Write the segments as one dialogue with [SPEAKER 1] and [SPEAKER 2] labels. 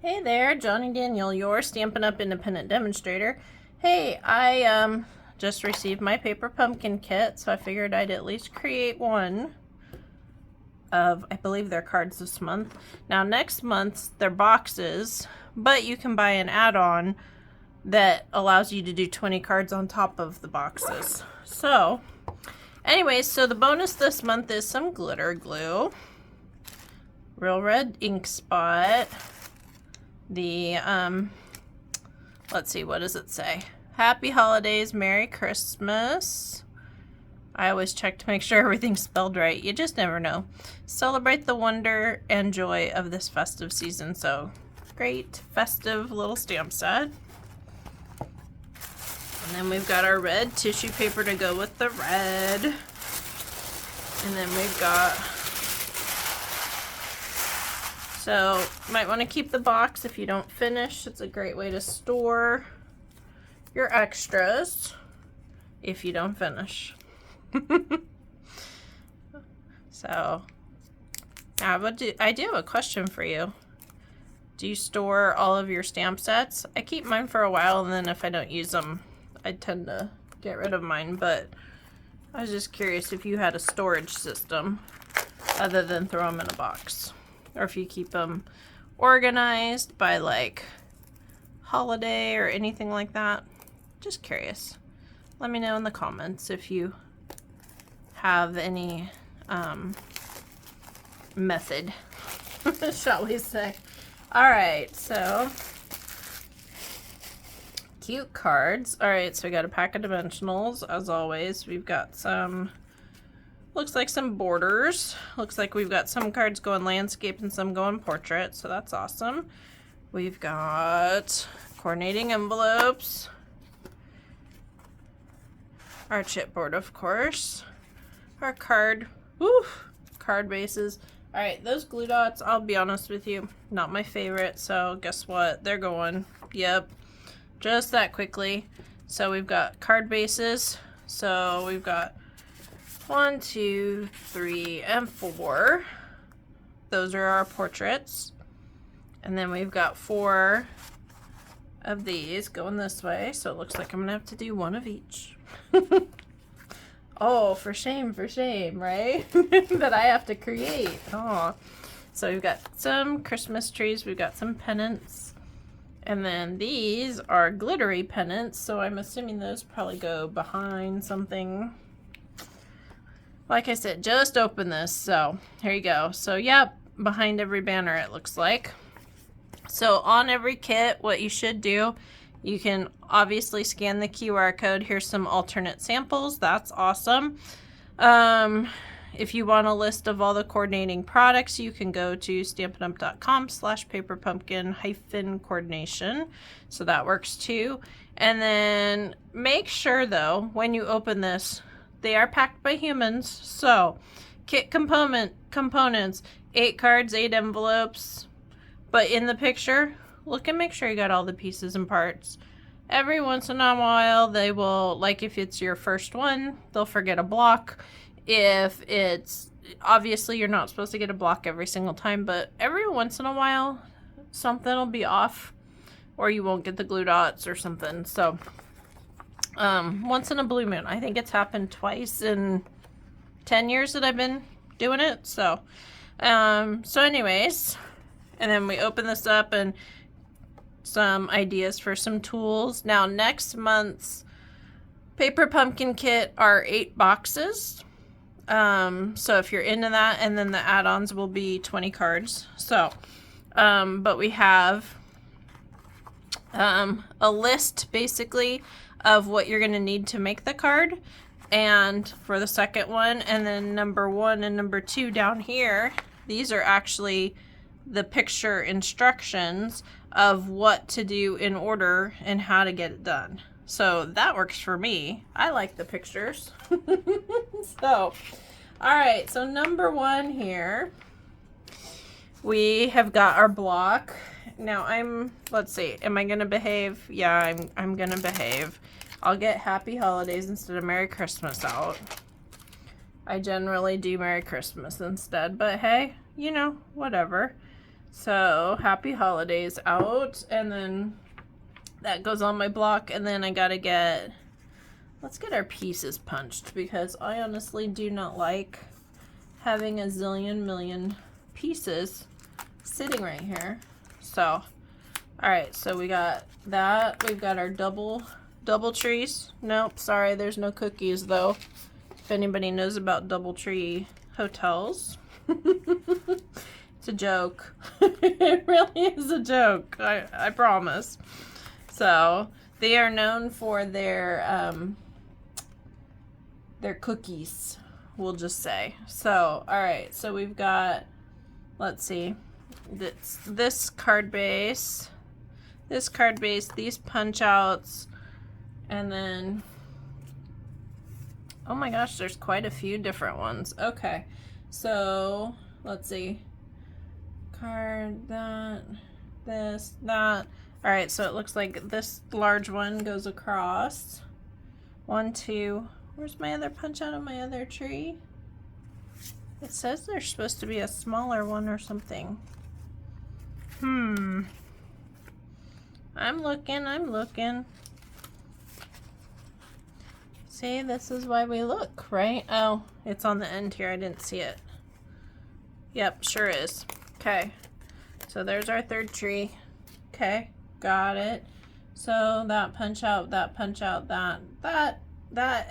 [SPEAKER 1] Hey there, Johnny Daniel, your Stampin' Up! Independent demonstrator. Hey, I just received my paper pumpkin kit, so I figured I'd at least create one of, I believe, their cards this month. Now, next month, they're boxes, but you can buy an add-on that allows you to do 20 cards on top of the boxes. So, anyways, so the bonus this month is some glitter glue, Real Red ink spot, the let's see, what does it say? Happy holidays, Merry Christmas. I always check to make sure everything's spelled right. You just never know. Celebrate the wonder and joy of this festive season. So great festive little stamp set. And then we've got our red tissue paper to go with the red. And then we've got, so might want to keep the box if you don't finish. It's a great way to store your extras if you don't finish. So I do have a question for you. Do you store all of your stamp sets? I keep mine for a while, and then if I don't use them, I tend to get rid of mine, but I was just curious if you had a storage system other than throw them in a box, or if you keep them organized by like holiday or anything like that. Just curious. Let me know in the comments if you have any method, shall we say. Alright, so cute cards. Alright, so we got a pack of dimensionals. As always, we've got some, looks like some borders. Looks like we've got some cards going landscape and some going portrait, so that's awesome. We've got coordinating envelopes, our chipboard, of course, our card bases. Alright, those glue dots, I'll be honest with you, not my favorite, so guess what? They're going. Yep. Just that quickly. So we've got card bases. So we've got 1, 2, 3, and 4. Those are our portraits. And then we've got 4 of these going this way. So it looks like I'm going to have to do one of each. Oh, for shame, right? That I have to create. Oh. So we've got some Christmas trees. We've got some pennants. And then these are glittery pennants. So I'm assuming those probably go behind something. Like I said, just open this. So here you go. So yep, behind every banner it looks like. So on every kit, what you should do, you can obviously scan the QR code. Here's some alternate samples. That's awesome. If you want a list of all the coordinating products, you can go to stampinup.com/paperpumpkin-coordination. So that works too. And then make sure though, when you open this, they are packed by humans. So kit components, 8 cards, 8 envelopes. But in the picture, look and make sure you got all the pieces and parts. Every once in a while, they will, like if it's your first one, they'll forget a block. If it's, obviously you're not supposed to get a block every single time, but every once in a while, something will be off, or you won't get the glue dots or something. So, once in a blue moon. I think it's happened twice in 10 years that I've been doing it. So anyways, and then we open this up and some ideas for some tools. Now next month's Paper Pumpkin kit are 8 boxes. So if you're into that, and then the add-ons will be 20 cards. So, but we have a list basically of what you're going to need to make the card, and for the second one, and then number 1 and number 2 down here, these are actually the picture instructions of what to do in order and how to get it done. So that works for me. I like the pictures. So, alright, so number 1 here, we have got our block. Now let's see, am I gonna behave? Yeah, I'm gonna behave. I'll get Happy Holidays instead of Merry Christmas out. I generally do Merry Christmas instead, but hey, you know, whatever. So happy holidays out, and then that goes on my block, and then I gotta get, let's get our pieces punched, because I honestly do not like having a zillion million pieces sitting right here. So, all right, so we got that. We've got our double trees. Nope, sorry, there's no cookies though. If anybody knows about DoubleTree hotels, it's a joke. It really is a joke. I promise. So they are known for their cookies, we'll just say. So, all right, so we've got, let's see, this card base, these punch outs, and then, oh my gosh, there's quite a few different ones. Okay, so let's see, card, that, this, that. All right, so it looks like this large one goes across. 1, 2, where's my other punch out of my other tree? It says there's supposed to be a smaller one or something. I'm looking. See, this is why we look, right? Oh, it's on the end here. I didn't see it. Yep, sure is. Okay, so there's our third tree. Okay, got it. So that punch out, that,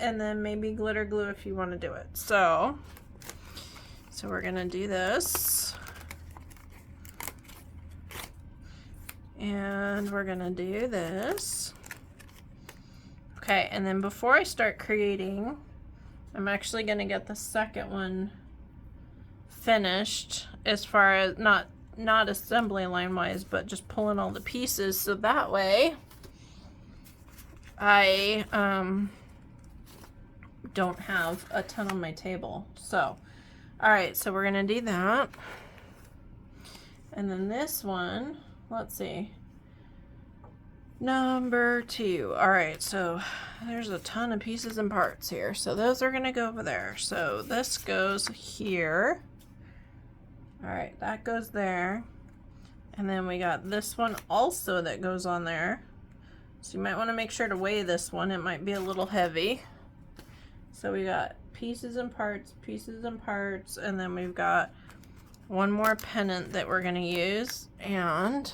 [SPEAKER 1] and then maybe glitter glue if you want to do it. So we're gonna do this. And we're gonna do this. Okay, and then before I start creating, I'm actually gonna get the second one finished, as far as not assembly line wise, but just pulling all the pieces, so that way I don't have a ton on my table. So, all right, so we're gonna do that. And then this one, let's see, number 2. All right, so there's a ton of pieces and parts here, so those are gonna go over there. So this goes here. All right, that goes there. And then we got this one also that goes on there. So you might want to make sure to weigh this one. It might be a little heavy. So we got pieces and parts, and then we've got one more pennant that we're going to use, and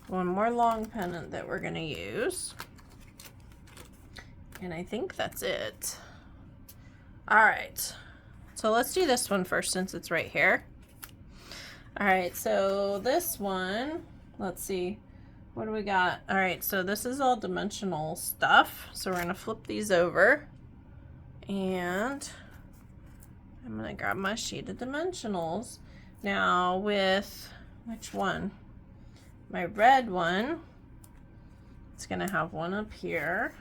[SPEAKER 1] one more long pennant that we're going to use. And I think that's it. All right. So let's do this one first since it's right here. All right, so this one, let's see, what do we got? All right, so this is all dimensional stuff. So we're gonna flip these over, and I'm gonna grab my sheet of dimensionals. Now with, which one? My red one, it's gonna have one up here.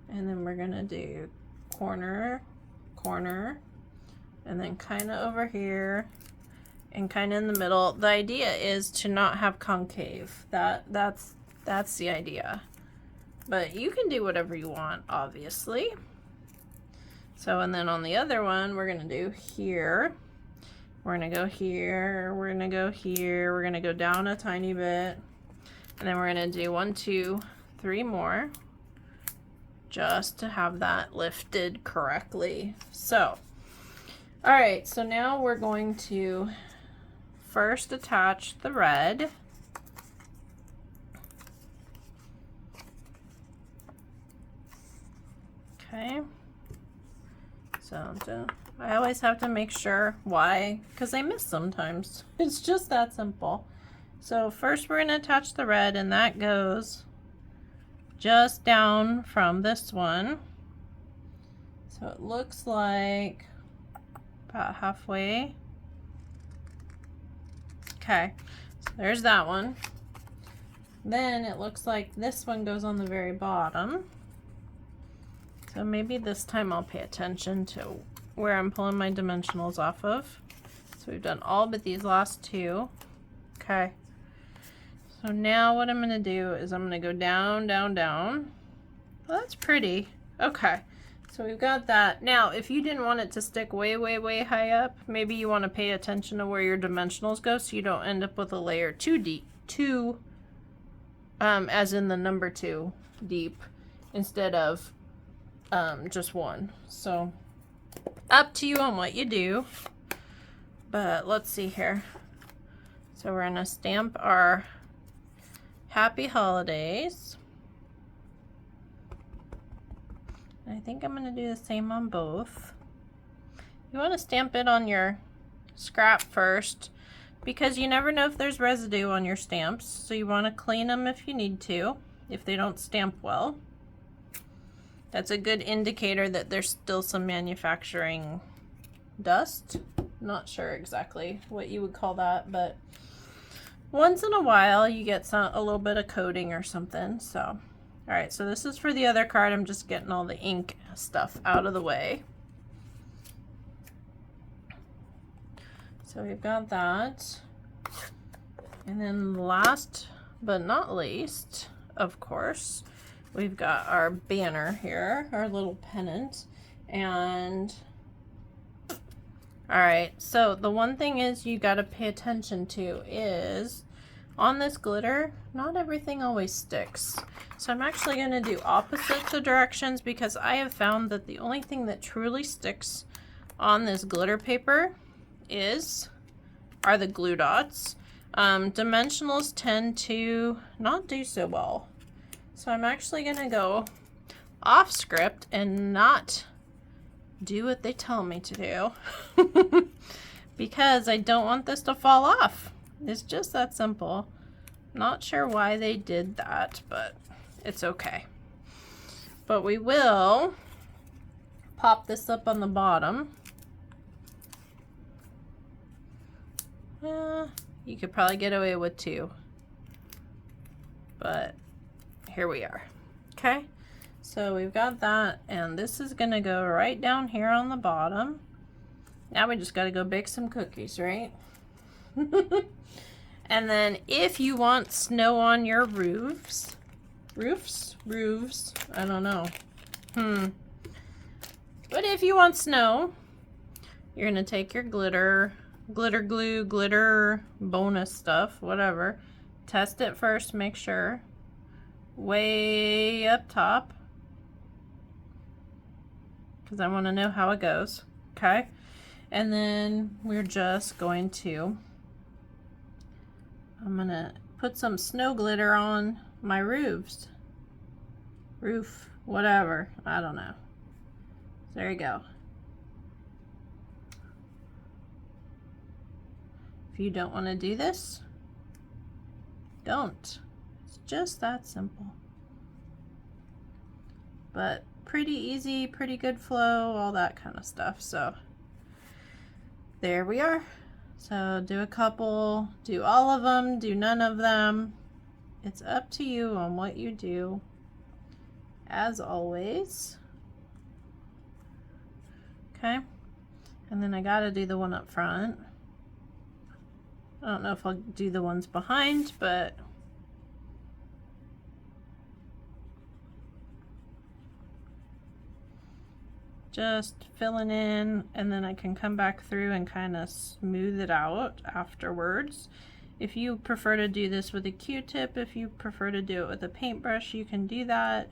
[SPEAKER 1] And then we're gonna do corner, corner, and then kind of over here, and kind of in the middle. The idea is to not have concave. That's the idea. But you can do whatever you want, obviously. So, and then on the other one, we're gonna do here. We're gonna go here, we're gonna go here, we're gonna go down a tiny bit, and then we're gonna do 1, 2, 3 more, just to have that lifted correctly. So, all right, so now we're going to first attach the red. Okay, so I always have to make sure. Why? Because I miss sometimes. It's just that simple. So first we're going to attach the red, and that goes just down from this one. So it looks like about halfway. Okay, so there's that one. Then it looks like this one goes on the very bottom. So maybe this time I'll pay attention to where I'm pulling my dimensionals off of. So we've done all but these last two. Okay. So now what I'm going to do is I'm going to go down, down, down. Well, that's pretty. Okay. So we've got that. Now, if you didn't want it to stick way, way, way high up, maybe you want to pay attention to where your dimensionals go so you don't end up with a layer too deep, as in the number 2 deep, instead of just 1. So up to you on what you do. But let's see here. So we're gonna stamp our Happy Holidays. I think I'm gonna do the same on both. You want to stamp it on your scrap first because you never know if there's residue on your stamps. So you want to clean them if you need to, if they don't stamp well. That's a good indicator that there's still some manufacturing dust. Not sure exactly what you would call that, but once in a while you get a little bit of coating or something. So all right, so this is for the other card. I'm just getting all the ink stuff out of the way. So we've got that. And then last but not least, of course, we've got our banner here, our little pennant. And all right, so the one thing is you got to pay attention to is on this glitter, not everything always sticks. So I'm actually going to do opposites of directions because I have found that the only thing that truly sticks on this glitter paper are the glue dots. Dimensionals tend to not do so well. So I'm actually going to go off script and not do what they tell me to do because I don't want this to fall off. It's just that simple. Not sure why they did that, but it's okay. But we will pop this up on the bottom. You could probably get away with 2, but here we are. Okay, so we've got that, and this is gonna go right down here on the bottom. Now we just gotta go bake some cookies, right? And then if you want snow on your roofs, I don't know. But if you want snow, you're gonna take your glitter glue, glitter bonus stuff, whatever. Test it first, make sure. Way up top. Because I want to know how it goes. Okay? And then we're just going to, I'm going to put some snow glitter on my roofs. Roof, whatever. I don't know. There you go. If you don't want to do this, don't. It's just that simple. But pretty easy, pretty good flow, all that kind of stuff. So there we are. So do a couple, do all of them, do none of them. It's up to you on what you do, as always. Okay, and then I gotta do the one up front. I don't know if I'll do the ones behind, but just filling in, and then I can come back through and kind of smooth it out afterwards. If you prefer to do this with a Q-tip, if you prefer to do it with a paintbrush, you can do that.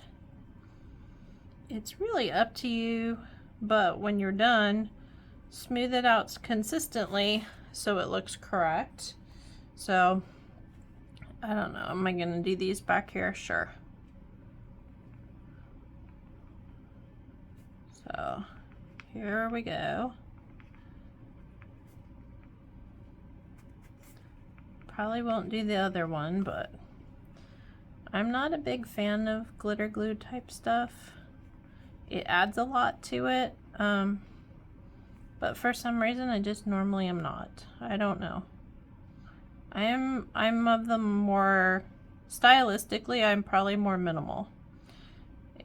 [SPEAKER 1] It's really up to you, but when you're done, smooth it out consistently so it looks correct. So I don't know, am I gonna do these back here? Sure. So here we go. Probably won't do the other one, but I'm not a big fan of glitter glue type stuff. It adds a lot to it, but for some reason I just normally am not. I don't know. I'm of the more, stylistically, I'm probably more minimal,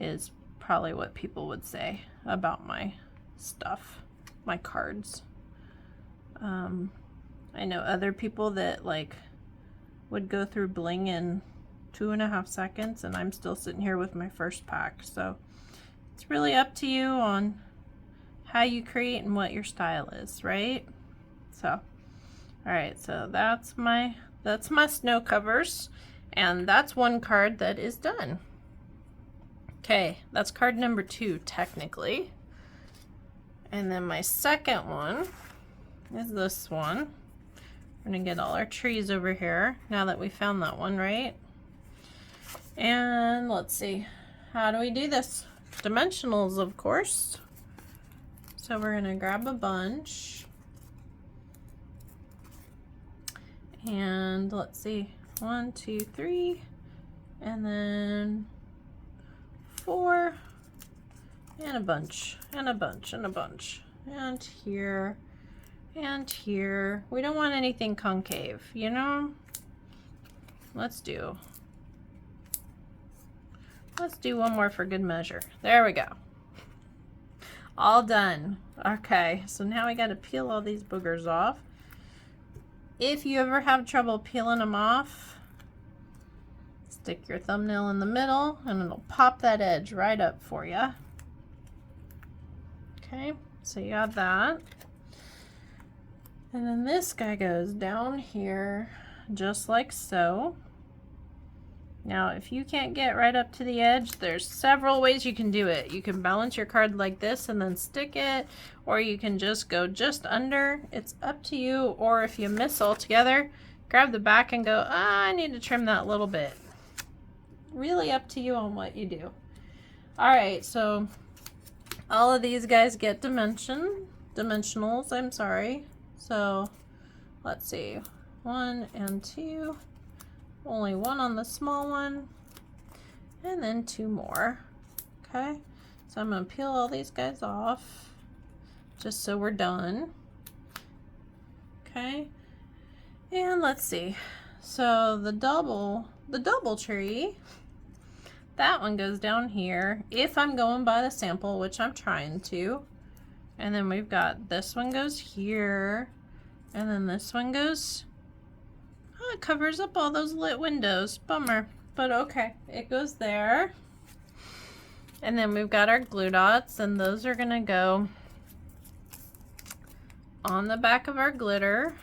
[SPEAKER 1] is probably what people would say about my stuff, my cards. I know other people that like would go through bling in 2.5 seconds, and I'm still sitting here with my first pack. So It's really up to you on how you create and what your style is, right? So, all right, so that's my snow covers, and that's one card that is done. Okay, that's card number 2 technically. And then my second one is this one. We're gonna get all our trees over here now that we found that one, right? And let's see, how do we do this? Dimensionals, of course. So we're gonna grab a bunch. And let's see, 1, 2, 3, and then 4, and a bunch, and a bunch, and a bunch, and here, and here. We don't want anything concave, you know? Let's do one more for good measure. There we go. All done. Okay, so now we got to peel all these boogers off. If you ever have trouble peeling them off, stick your thumbnail in the middle and it'll pop that edge right up for you. Okay, so you got that. And then this guy goes down here just like so. Now, if you can't get right up to the edge, there's several ways you can do it. You can balance your card like this and then stick it, or you can just go just under. It's up to you. Or if you miss altogether, grab the back and go, I need to trim that a little bit. Really up to you on what you do. All right, so all of these guys get dimensionals, I'm sorry. So let's see, 1 and 2. Only 1 on the small one, and then 2 more. Okay, so I'm going to peel all these guys off just so we're done. Okay, and let's see. So the double tree, that one goes down here if I'm going by the sample, which I'm trying to. And then we've got this one goes here, and then this one goes, oh, it covers up all those lit windows. Bummer, but okay, it goes there. And then we've got our glue dots, and those are gonna go on the back of our glitter.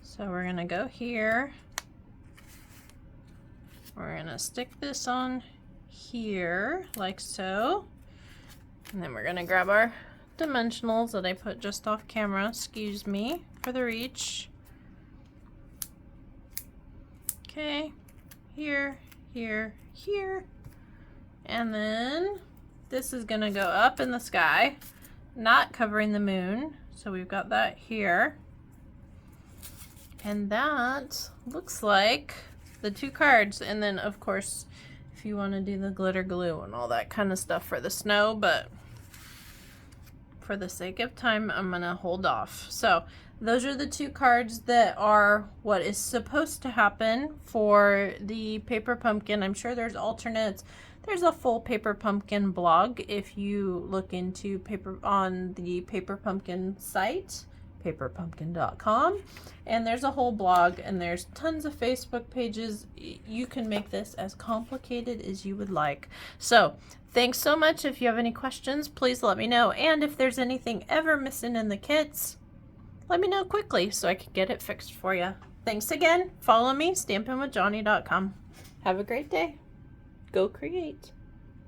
[SPEAKER 1] So we're gonna go here. We're gonna stick this on here like so. And then we're gonna grab our dimensionals that I put just off camera, excuse me for the reach. Okay, here, here, here. And then this is gonna go up in the sky, not covering the moon. So we've got that here. And that looks like the 2 cards. And then of course, if you want to do the glitter glue and all that kind of stuff for the snow, but for the sake of time, I'm gonna hold off. So those are the 2 cards that are what is supposed to happen for the paper pumpkin. I'm sure there's alternates. There's a full paper pumpkin blog if you look into paper on the paper pumpkin site, paperpumpkin.com, and there's a whole blog and there's tons of Facebook pages. You can make this as complicated as you would like. So thanks so much. If you have any questions, please let me know, and if there's anything ever missing in the kits, let me know quickly so I can get it fixed for you. Thanks again. Follow me, stampinwithjohnny.com. Have a great day. Go create.